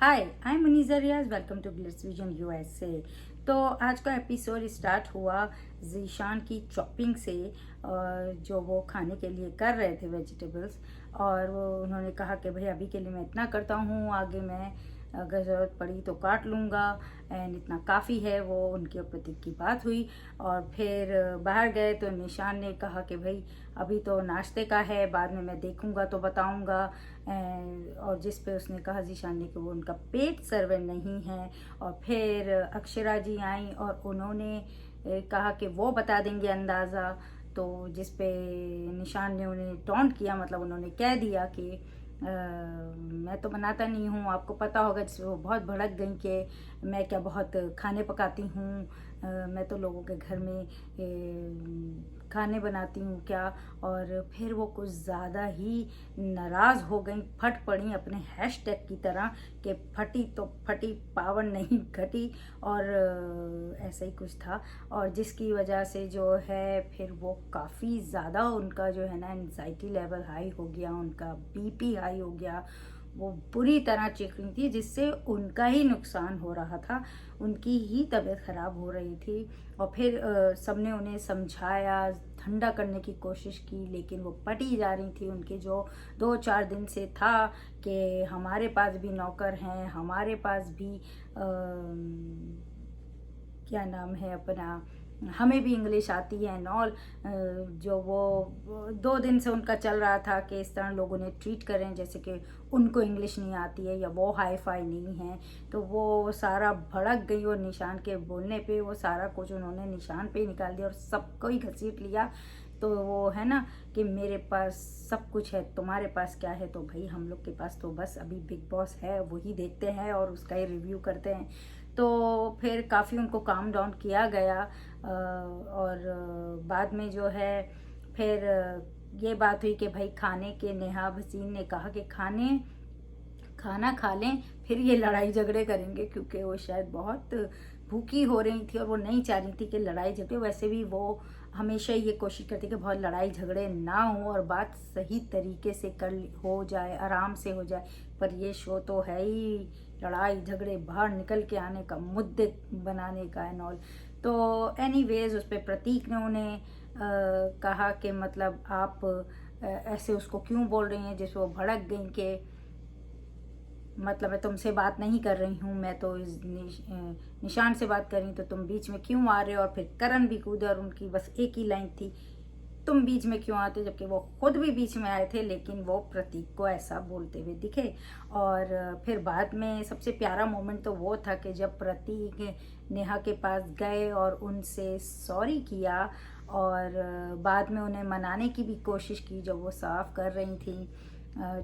Hi I am Muniza Riyaz, welcome to Glitz Vision USA. तो आज का एपिसोड स्टार्ट हुआ जीशान की चॉपिंग से, जो वो खाने के लिए कर रहे थे वेजिटेबल्स। और वो उन्होंने कहा कि भाई अभी के लिए मैं इतना करता हूँ, आगे मैं अगर ज़रूरत पड़ी तो काट लूँगा एंड इतना काफ़ी है। वो उनके प्रतीक की बात हुई और फिर बाहर गए तो निशान ने कहा कि भाई अभी तो नाश्ते का है, बाद में मैं देखूँगा तो बताऊँगा। और जिस पे उसने कहा जीशान ने कि वो उनका पेट सर्वेंट नहीं है। और फिर अक्षरा जी आई और उन्होंने कहा कि वो बता देंगे अंदाज़ा। तो जिस पे निशान ने उन्हें टॉन्ट किया, मतलब उन्होंने कह दिया कि मैं तो बनाता नहीं हूँ, आपको पता होगा। जिससे वो बहुत भड़क गई कि मैं क्या बहुत खाने पकाती हूँ, मैं तो लोगों के घर में खाने बनाती हूँ क्या। और फिर वो कुछ ज़्यादा ही नाराज़ हो गई, फट पड़ी अपने हैशटैग की तरह कि फटी तो फटी, पावर नहीं घटी। और ऐसा ही कुछ था। और जिसकी वजह से जो है फिर वो काफ़ी ज़्यादा उनका जो है ना एंजाइटी लेवल हाई हो गया, उनका बीपी हाई हो गया। वो बुरी तरह चीख रही थी, जिससे उनका ही नुकसान हो रहा था, उनकी ही तबीयत ख़राब हो रही थी। और फिर सबने उन्हें समझाया, ठंडा करने की कोशिश की, लेकिन वो पटी जा रही थी। उनके जो 2-4 दिन से था कि हमारे पास भी नौकर हैं, हमारे पास भी क्या नाम है अपना, हमें भी इंग्लिश आती है एंड ऑल। जो वो 2 दिन से उनका चल रहा था कि इस तरह लोग उन्हें ट्रीट करें जैसे कि उनको इंग्लिश नहीं आती है या वो हाई फाई नहीं है। तो वो सारा भड़क गई और निशान के बोलने पे वो सारा कुछ उन्होंने निशान पे ही निकाल दिया और सबको ही घसीट लिया। तो वो है ना कि मेरे पास सब कुछ है, तुम्हारे पास क्या है। तो भाई हम लोग के पास तो बस अभी बिग बॉस है, वही देखते हैं और उसका ही रिव्यू करते हैं। तो फिर काफ़ी उनको काम डाउन किया गया। और बाद में जो है फिर ये बात हुई कि भाई खाने के, नेहा भसीन ने कहा कि खाना खा लें फिर ये लड़ाई झगड़े करेंगे, क्योंकि वो शायद बहुत भूखी हो रही थी और वो नहीं चाह रही थी कि लड़ाई झगड़े। वैसे भी वो हमेशा ये कोशिश करती कि बहुत लड़ाई झगड़े ना हो और बात सही तरीके से कर हो जाए, आराम से हो जाए। पर ये शो तो है ही लड़ाई झगड़े, बाहर निकल के आने का, मुद्दे बनाने का एंड ऑल। तो एनीवेज उस पर प्रतीक ने उन्हें कहा कि मतलब आप ऐसे उसको क्यों बोल रही हैं, जिससे वो भड़क गई कि मतलब मैं तुमसे बात नहीं कर रही हूँ, मैं तो इस निशान से बात कर रही हूँ, तो तुम बीच में क्यों आ रहे हो। और फिर करण भी कूदे और उनकी बस एक ही लाइन थी, तुम बीच में क्यों आते, जबकि वो खुद भी बीच में आए थे, लेकिन वो प्रतीक को ऐसा बोलते हुए दिखे। और फिर बाद में सबसे प्यारा मोमेंट तो वो था कि जब प्रतीक नेहा के पास गए और उनसे सॉरी किया और बाद में उन्हें मनाने की भी कोशिश की। जब वो साफ कर रही थी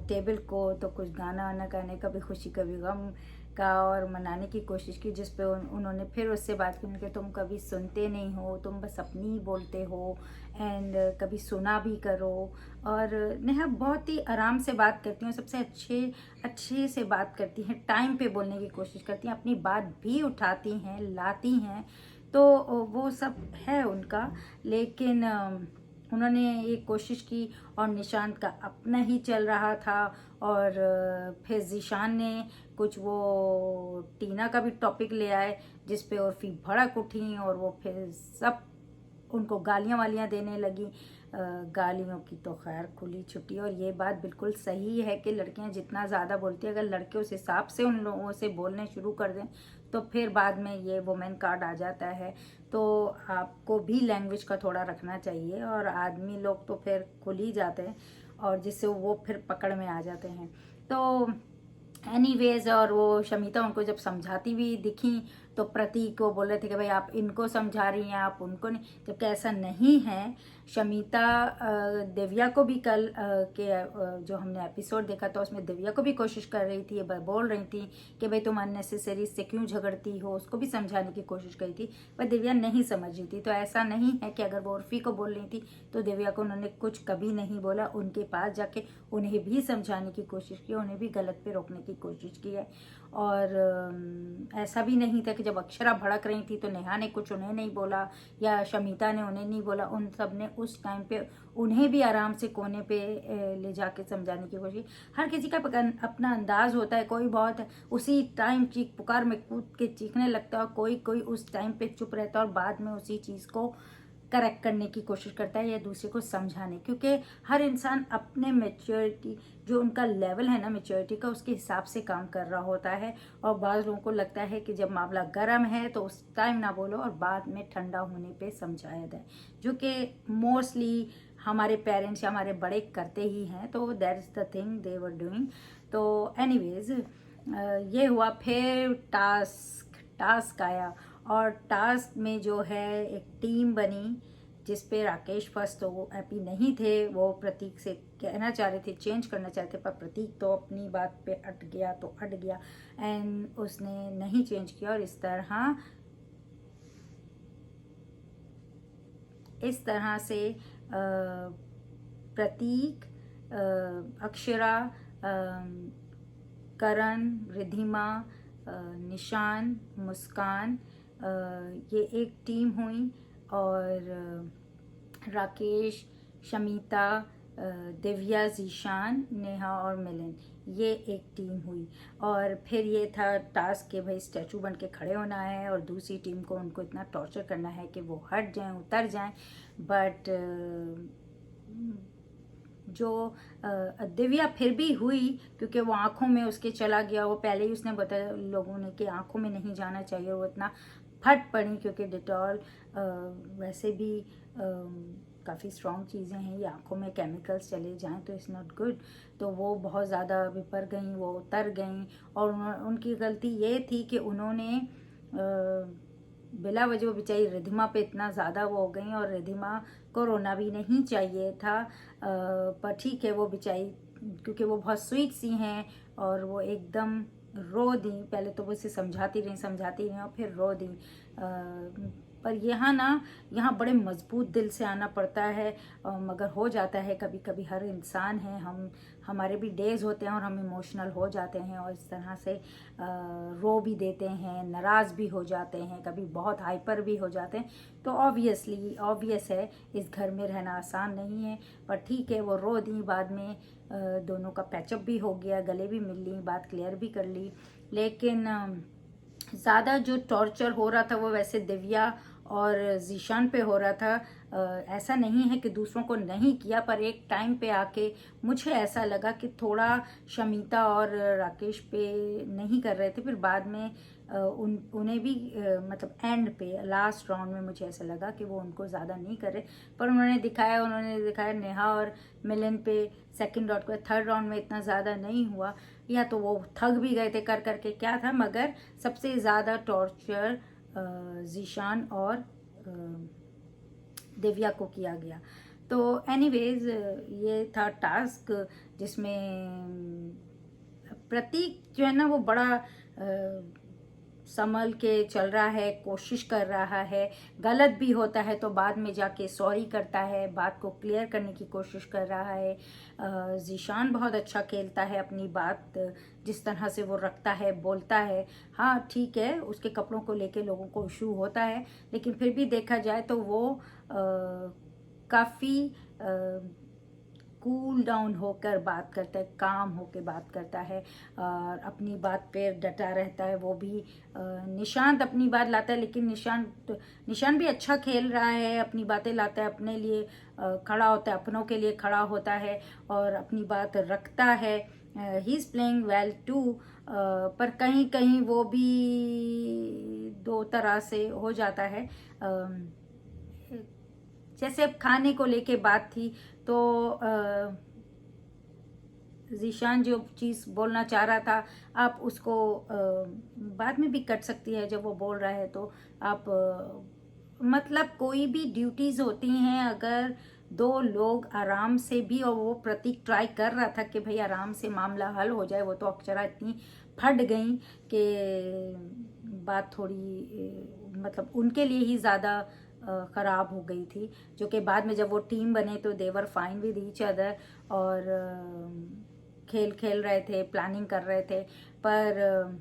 टेबल को, तो कुछ गाना वाना गाने का भी, खुशी कभी गम का, और मनाने की कोशिश की। जिस पे उन्होंने फिर उससे बात की कि तुम कभी सुनते नहीं हो, तुम बस अपनी ही बोलते हो एंड कभी सुना भी करो। और नेहा बहुत ही आराम से बात करती हैं, सबसे अच्छे से बात करती हैं, टाइम पे बोलने की कोशिश करती हैं, अपनी बात भी उठाती हैं, लाती हैं। तो वो सब है उनका। लेकिन उन्होंने एक कोशिश की और निशांत का अपना ही चल रहा था। और फिर जीशान ने कुछ वो टीना का भी टॉपिक ले आए, जिस पे उर्फी भड़क उठी और वो फिर सब उनको गालियाँ वालियाँ देने लगी। गालियों की तो खैर खुली छुट्टी। और ये बात बिल्कुल सही है कि लड़कियां जितना ज़्यादा बोलती हैं, अगर लड़के उस हिसाब से उन लोगों से बोलने शुरू कर दें तो फिर बाद में ये वुमेन कार्ड आ जाता है। तो आपको भी लैंग्वेज का थोड़ा रखना चाहिए। और आदमी लोग तो फिर खुल ही जाते हैं और जिससे वो फिर पकड़ में आ जाते हैं। तो एनीवेज, और वो शमिता उनको जब समझाती हुई दिखी तो प्रतीक को बोल रहे थे कि भाई आप इनको समझा रही हैं, आप उनको नहीं, जबकि ऐसा नहीं है। शमिता दिव्या को भी कल के जो हमने एपिसोड देखा था उसमें दिव्या को भी कोशिश कर रही थी, बोल रही थी कि भाई तुम अननेसेसरी से क्यों झगड़ती हो, उसको भी समझाने की कोशिश करी थी, पर दिव्या नहीं समझ रही थी। तो ऐसा नहीं है कि अगर वो उर्फी को बोल रही थी तो दिव्या को उन्होंने कुछ कभी नहीं बोला, उनके पास जाके उन्हें भी समझाने की कोशिश की, उन्हें भी गलत पे रोकने की कोशिश की है। और ऐसा भी नहीं था कि कि जब अक्षरा भड़क रही थी तो नेहा ने कुछ उन्हें नहीं बोला या शमिता ने उन्हें नहीं बोला, उन सब ने उस टाइम पे उन्हें भी आराम से कोने पे ले जाके समझाने की कोशिश। हर किसी का अपना अंदाज होता है, कोई बहुत उसी टाइम चीख पुकार में कूद के चीखने लगता है, कोई कोई उस टाइम पे चुप रहता है और बाद में उसी चीज़ को करेक्ट करने की कोशिश करता है या दूसरे को समझाने, क्योंकि हर इंसान अपने मैच्योरिटी जो उनका लेवल है ना मैच्योरिटी का, उसके हिसाब से काम कर रहा होता है। और बाज़ लोगों को लगता है कि जब मामला गर्म है तो उस टाइम ना बोलो और बाद में ठंडा होने पे समझाया जाए, जो कि मोस्टली हमारे पेरेंट्स या हमारे बड़े करते ही हैं। तो that is the thing they were doing. तो एनीवेज ये हुआ। फिर टास्क आया और टास्क में जो है एक टीम बनी जिस पे राकेश फर्स्ट तो वो हैप्पी नहीं थे, वो प्रतीक से कहना चाह रहे थे, चेंज करना चाहते, पर प्रतीक तो अपनी बात पे अट गया तो अट गया एंड उसने नहीं चेंज किया। और इस तरह से प्रतीक, अक्षरा, करण, रिधिमा, निशान, मुस्कान, ये एक टीम हुई और राकेश, शमिता, दिव्या, जीशान, नेहा और मिलन, ये एक टीम हुई। और फिर ये था टास्क कि भाई स्टैचू बन के खड़े होना है और दूसरी टीम को उनको इतना टॉर्चर करना है कि वो हट जाएं, उतर जाएं। बट जो दिव्या फिर भी हुई, क्योंकि वो आंखों में उसके चला गया। वो पहले ही उसने बताया लोगों ने कि आंखों में नहीं जाना चाहिए, वो इतना फट पड़ी, क्योंकि डिटॉल वैसे भी काफ़ी स्ट्रॉन्ग चीज़ें हैं, ये आंखों में केमिकल्स चले जाएं तो इट्स नॉट गुड। तो वो बहुत ज़्यादा विपर गई, वो उतर गई। और उनकी गलती ये थी कि उन्होंने बिला वजह वो बेचारी रिधिमा पे इतना ज़्यादा वो हो गई, और रिधिमा को रोना भी नहीं चाहिए था, पर ठीक है वो बेचारी, क्योंकि वो बहुत स्वीट सी हैं और वो एकदम रो दी। पहले तो वो इसे समझाती रही और फिर रो दी। पर यहाँ बड़े मजबूत दिल से आना पड़ता है, मगर हो जाता है कभी कभी, हर इंसान है, हमारे भी डेज होते हैं और हम इमोशनल हो जाते हैं और इस तरह से रो भी देते हैं, नाराज़ भी हो जाते हैं, कभी बहुत हाइपर भी हो जाते हैं। तो ऑब्वियस है इस घर में रहना आसान नहीं है। पर ठीक है वो रो दी, बाद में दोनों का पैचअप भी हो गया, गले भी मिल ली, बात क्लियर भी कर ली। लेकिन ज़्यादा जो टॉर्चर हो रहा था वो वैसे दिव्या और जीशान पे हो रहा था। ऐसा नहीं है कि दूसरों को नहीं किया, पर एक टाइम पे आके मुझे ऐसा लगा कि थोड़ा शमिता और राकेश पे नहीं कर रहे थे। फिर बाद में उन्हें भी मतलब एंड पे लास्ट राउंड में मुझे ऐसा लगा कि वो उनको ज़्यादा नहीं कर रहे, पर उन्होंने दिखाया नेहा और मिलन पे सेकंड राउंड को। थर्ड राउंड में इतना ज़्यादा नहीं हुआ, या तो वो थक भी गए थे कर करके क्या था, मगर सबसे ज़्यादा टॉर्चर जीशान और दिव्या को किया गया। तो एनीवेज ये था टास्क जिसमें प्रतीक जो है ना वो बड़ा संभल के चल रहा है, कोशिश कर रहा है, गलत भी होता है तो बाद में जाके सॉरी करता है, बात को क्लियर करने की कोशिश कर रहा है। जीशान बहुत अच्छा खेलता है, अपनी बात जिस तरह से वो रखता है, बोलता है। हाँ ठीक है उसके कपड़ों को लेके लोगों को इशू होता है, लेकिन फिर भी देखा जाए तो वो काफ़ी कूल डाउन होकर बात करता है, काम होकर बात करता है और अपनी बात पे डटा रहता है। वो भी निशांत अपनी बात लाता है, लेकिन निशांत भी अच्छा खेल रहा है, अपनी बातें लाता है, अपने लिए खड़ा होता है, अपनों के लिए खड़ा होता है और अपनी बात रखता है। He is playing well too, पर कहीं कहीं वो भी दो तरह से हो जाता है। जैसे अब खाने को लेके बात थी तो जीशान जो चीज़ बोलना चाह रहा था, आप उसको बाद में भी कट सकती है जब वो बोल रहा है तो आप मतलब कोई भी ड्यूटीज़ होती हैं, अगर दो लोग आराम से भी, और वो प्रतीक ट्राई कर रहा था कि भाई आराम से मामला हल हो जाए, वो तो अक्षरा इतनी फट गई कि बात थोड़ी मतलब उनके लिए ही ज़्यादा ख़राब हो गई थी। जो कि बाद में जब वो टीम बने तो देवर फाइन विद ईच अदर और खेल रहे थे, प्लानिंग कर रहे थे। पर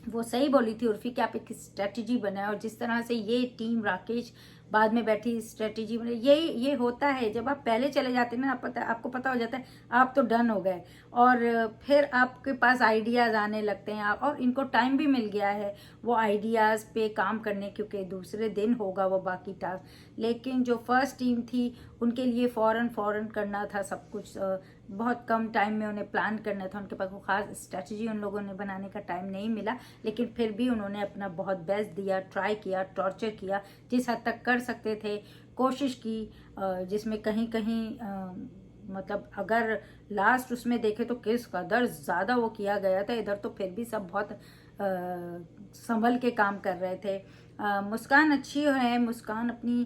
वो सही बोली थी उर्फी कि आप एक स्ट्रेटजी बनाए, और जिस तरह से ये टीम राकेश बाद में बैठी स्ट्रेटजी बने, ये होता है जब आप पहले चले जाते हैं ना, आपको पता हो जाता है आप तो डन हो गए, और फिर आपके पास आइडियाज़ आने लगते हैं, और इनको टाइम भी मिल गया है वो आइडियाज़ पे काम करने, क्योंकि दूसरे दिन होगा वो बाकी टास्क। लेकिन जो फर्स्ट टीम थी उनके लिए फ़ौरन करना था सब कुछ, बहुत कम टाइम में उन्हें प्लान करना था, उनके पास वो खास स्ट्रेटजी उन लोगों ने बनाने का टाइम नहीं मिला, लेकिन फिर भी उन्होंने अपना बहुत बेस्ट दिया, ट्राई किया, टॉर्चर किया, जिस हद तक कर सकते थे कोशिश की, जिसमें कहीं मतलब अगर लास्ट उसमें देखे तो किस कदर ज़्यादा वो किया गया था, इधर तो फिर भी सब बहुत संभल के काम कर रहे थे। मुस्कान अच्छी है, मुस्कान अपनी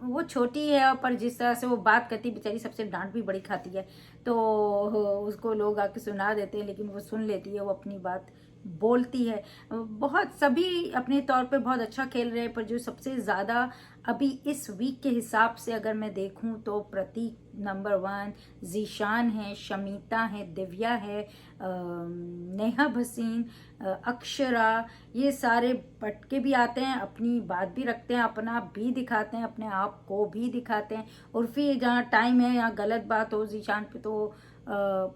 वो छोटी है, पर जिस तरह से वो बात करती बेचारी सबसे डांट भी बड़ी खाती है, तो उसको लोग आके सुना देते हैं, लेकिन वो सुन लेती है, वो अपनी बात बोलती है। बहुत सभी अपने तौर पे बहुत अच्छा खेल रहे हैं, पर जो सबसे ज़्यादा अभी इस वीक के हिसाब से अगर मैं देखूं तो प्रतीक नंबर 1, जीशान है, शमीता है, दिव्या है, नेहा भसीन, अक्षरा, ये सारे पटके भी आते हैं, अपनी बात भी रखते हैं, अपना आप भी दिखाते हैं, अपने आप को भी दिखाते हैं। उर्फी जहाँ टाइम है, यहाँ गलत बात हो जीशान पे तो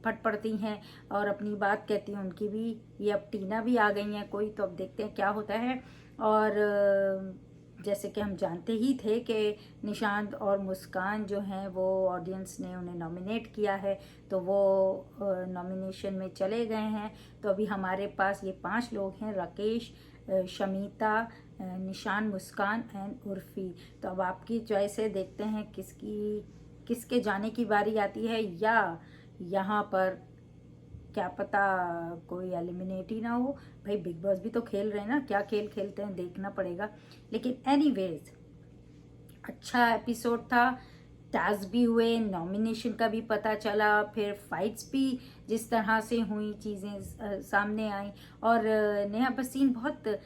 फट पड़ती हैं और अपनी बात कहती हैं उनकी भी। ये अब टीना भी आ गई हैं कोई, तो अब देखते हैं क्या होता है। और जैसे कि हम जानते ही थे कि निशांत और मुस्कान जो हैं वो ऑडियंस ने उन्हें नॉमिनेट किया है, तो वो नॉमिनेशन में चले गए हैं। तो अभी हमारे पास ये 5 लोग हैं, राकेश, शमीता, निशान, मुस्कान एंड उर्फी। तो अब आपकी चॉइस है, देखते हैं किसके जाने की बारी आती है, या यहाँ पर क्या पता कोई एलिमिनेट ही ना हो। भाई बिग बॉस भी तो खेल रहे हैं ना, क्या खेल खेलते हैं देखना पड़ेगा। लेकिन एनीवेज अच्छा एपिसोड था, टास्क भी हुए, नॉमिनेशन का भी पता चला, फिर फाइट्स भी जिस तरह से हुई, चीज़ें सामने आई। और नेहा भसीन बहुत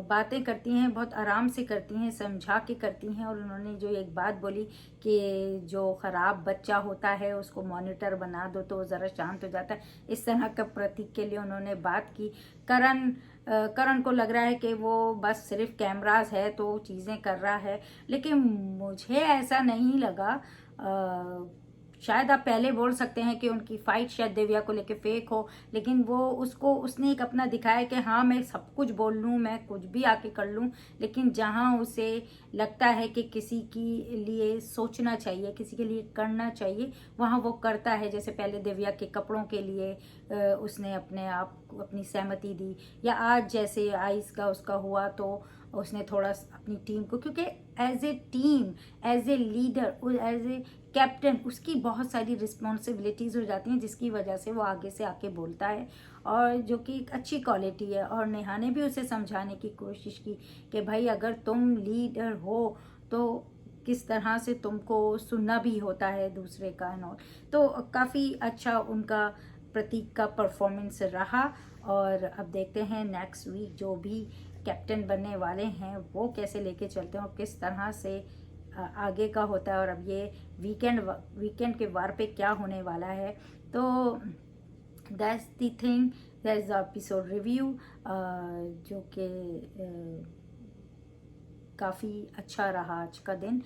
बातें करती हैं, बहुत आराम से करती हैं, समझा के करती हैं। और उन्होंने जो एक बात बोली कि जो ख़राब बच्चा होता है उसको मॉनिटर बना दो तो ज़रा शांत हो जाता है, इस तरह का प्रतीक के लिए उन्होंने बात की। करण को लग रहा है कि वो बस सिर्फ कैमरास है तो चीज़ें कर रहा है, लेकिन मुझे ऐसा नहीं लगा। शायद आप पहले बोल सकते हैं कि उनकी फाइट शायद दिव्या को लेके फेक हो, लेकिन वो उसने एक अपना दिखाया कि हाँ मैं सब कुछ बोल लूँ, मैं कुछ भी आके कर लूँ, लेकिन जहाँ उसे लगता है कि किसी के लिए सोचना चाहिए, किसी के लिए करना चाहिए, वहाँ वो करता है। जैसे पहले दिव्या के कपड़ों के लिए उसने अपने आप अपनी सहमति दी, या आज जैसे आइस का उसका हुआ तो उसने थोड़ा अपनी टीम को, क्योंकि as a team, as a leader, as a captain उसकी बहुत सारी रिस्पॉन्सिबिलिटीज़ हो जाती हैं, जिसकी वजह से वो आगे से आके बोलता है, और जो कि एक अच्छी क्वालिटी है। और नेहा ने भी उसे समझाने की कोशिश की कि भाई अगर तुम लीडर हो तो किस तरह से तुमको सुनना भी होता है दूसरे का नोट। तो काफ़ी अच्छा उनका प्रतीक का परफॉर्मेंस रहा। और अब देखते हैं नेक्स्ट वीक जो भी कैप्टन बनने वाले हैं वो कैसे लेके चलते हैं और किस तरह से आगे का होता है। और अब ये वीकेंड के वार पे क्या होने वाला है। तो that's the thing, that's the episode review, जो कि काफ़ी अच्छा रहा आज का दिन।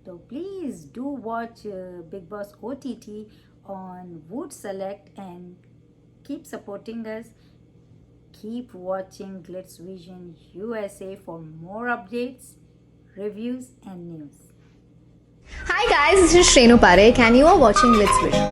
तो please do watch big boss OTT on Wood Select and keep supporting us. Keep watching Glitz Vision USA for more updates, reviews and news. Hi guys, this is Shrenu Parekh and you are watching Glitz Vision.